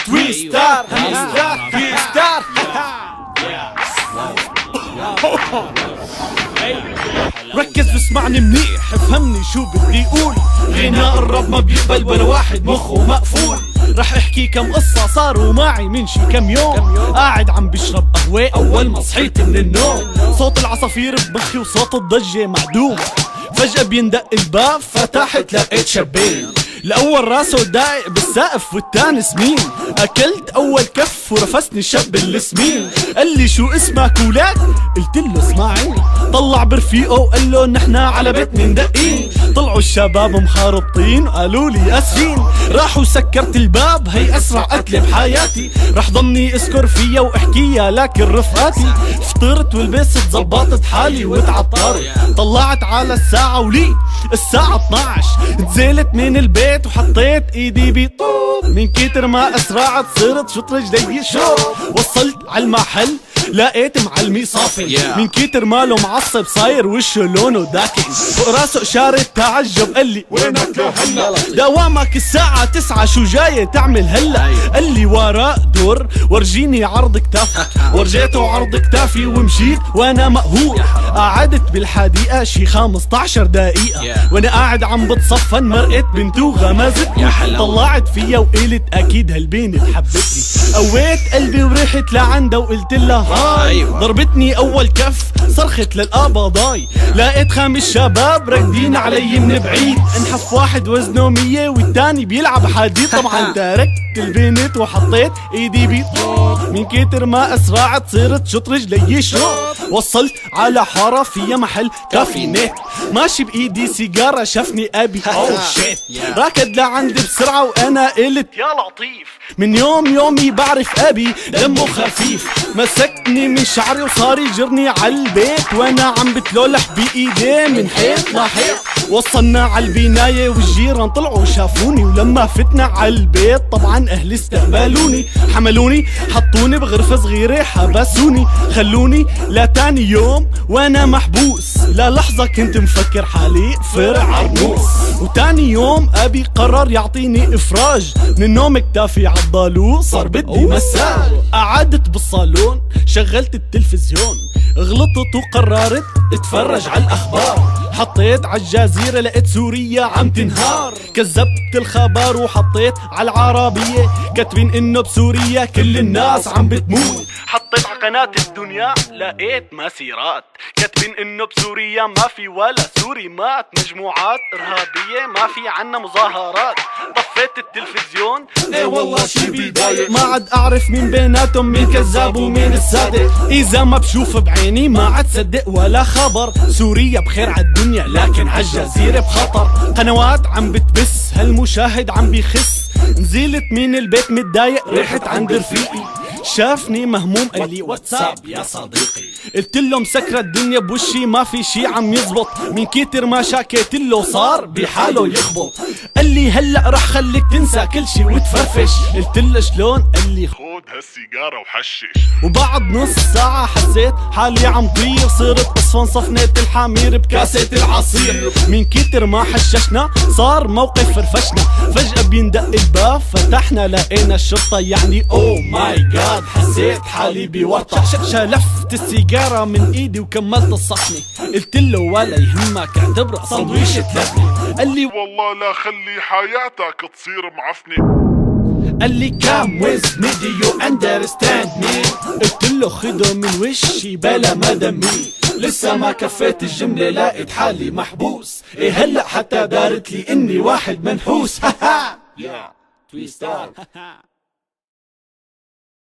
تويستر ركز واسمعني منيح، افهمني شو بدي اقول. غناء الرب ما بيقبل ولا واحد مخه مقفول. رح احكي كم قصة صاروا معي من شي كم يوم. قاعد عم بشرب قهوة اول ما صحيت من النوم، صوت العصافير بمخي وصوت الضجة معدوم. فجأة بيندق الباب، فتحت لقيت شابين، الأول راسه دايق بالسقف والتاني سمين. أكلت أول كف ورفسني الشاب اللي سمين. قال لي شو اسمك ولاد؟ قلت له اسماعيل. طلع برفيقه وقال له نحنا على بيتنا ندقين. طلعوا الشباب مخاربطين قالوا لي اسفين. راحوا سكرت الباب، هي أسرع قتلة بحياتي. رح ضلني اذكر فيها واحكيها لكن رفقاتي. فطرت ولبست زبطت حالي وتعطرت. طلعت على الساعة ولي الساعة 12. نزلت من البيت وحطيت ايدي بطوب. من كتر ما اسرعت صرت شط رجلي شوف. وصلت على المحل لقيت معلمي صافي. من كتر ماله معصب صاير وشه لونه داكن. فوق راسه اشارة تعجب قال لي وينك هلا؟ دوامك الساعة 9 شو جاي تعمل هلا؟ قال لي وراء دور ورجيني عرض كتافك. ورجيته عرض كتافي ومشيت وانا مقهور. قعدت بالحديقة شي 15 دقيقة وانا قاعد عم بتصفن. مرقت بنته غمزتني، طلعت فيها وقلت اكيد هالبنت حبتني. قويت قلبي ورحت لعندها وقلت لها هاي. ضربتني اول كف صرخت للقبضاي. لقيت 5 شباب راكدين علي من بعيد. انحف واحد وزنه 100 والتاني بيلعب حديد. طبعا تركت البنت وحطيت ايدي بطوب. من كتر ما اسرعت صرت شط رجلي شوط. وصلت على حارة فيها محل كافي نت. ماشي بايدي سيجارة شافني ابي اوه شيت. راكد لعندي بسرعة وانا قلت يا لطيف. من يومي بعرف ابي دمه خفيف. مسكني من شعري وصار يجرني عالبيت وانا عم بتلولح بايديه من حيط لحيط. وصلنا عالبناية والجيران طلعوا شافوني. ولما فتنا عالبيت طبعا اهلي استقبلوني. حملوني حطوني بغرفة صغيرة حبسوني. خلوني لتاني يوم وانا محبوس. للحظة كنت مفكر حالي فرع عرنوس. وتاني يوم ابي قرر يعطيني افراج. من النوم كتافي عضلو صار بدي مساج. قعدت بالصالون شغلت التلفزيون. غلطت وقررت اتفرج على الاخبار. حطيت عالجزيرة لقيت سوريا عم تنهار. كذبت الخبر وحطيت عالعربية كاتبين انه بسوريا كل الناس عم بتموت. حطيت عقناة الدنيا لقيت مسيرات كاتبين انه بسوريا ما في ولا سوري مات. مجموعات ارهابية ما في عنا مظاهرات. طفيت التلفزيون ايه والله شي بيضايق. ما عاد اعرف مين بيناتهم مين كذاب ومين الصادق. اذا ما بشوف بعيني ما عاد صدق ولا خبر. سوريا بخير عالدنيا لكن عالجزيرة بخطر. قنوات عم بتبث هالمشاهد عم بيخس. نزلت من البيت متضايق رحت عند رفيقي. شافني مهموم قال لي واتساب يا صديقي. قلت له مسكرة الدنيا بوشي ما في شي عم يزبط. من كتر ما شاكيت له صار بحاله يخبط. قال لي هلا رح خليك تنسى كل شي وتفرفش. قلت له شلون؟ قال لي خود هالسيجارة وحشش. وبعد نص ساعة حسيت حالي عم طير. صرت اصفن صفنة الحمير بكاسة العصير. من كتر ما حششنا صار موقف فرفشنا. فجأة بيندق الباب فتحنا لقينا الشرطة. يعني اوه ماي جاد حسيت حالي بورطة. شلفت السيجارة من ايدي وكملت الصحنة. قلت له ولا يهمك اعتبره سندويشة لبنة. قال لي والله لا خلي حياتك تصير معفنة. قال لي come with me do you understand me. قلت له خده من وشي بلا ما دمي. لسه ما كفيت الجملة لقيت حالي محبوس. ايه هلا حتى دارت لي اني واحد منحوس. يا تويستر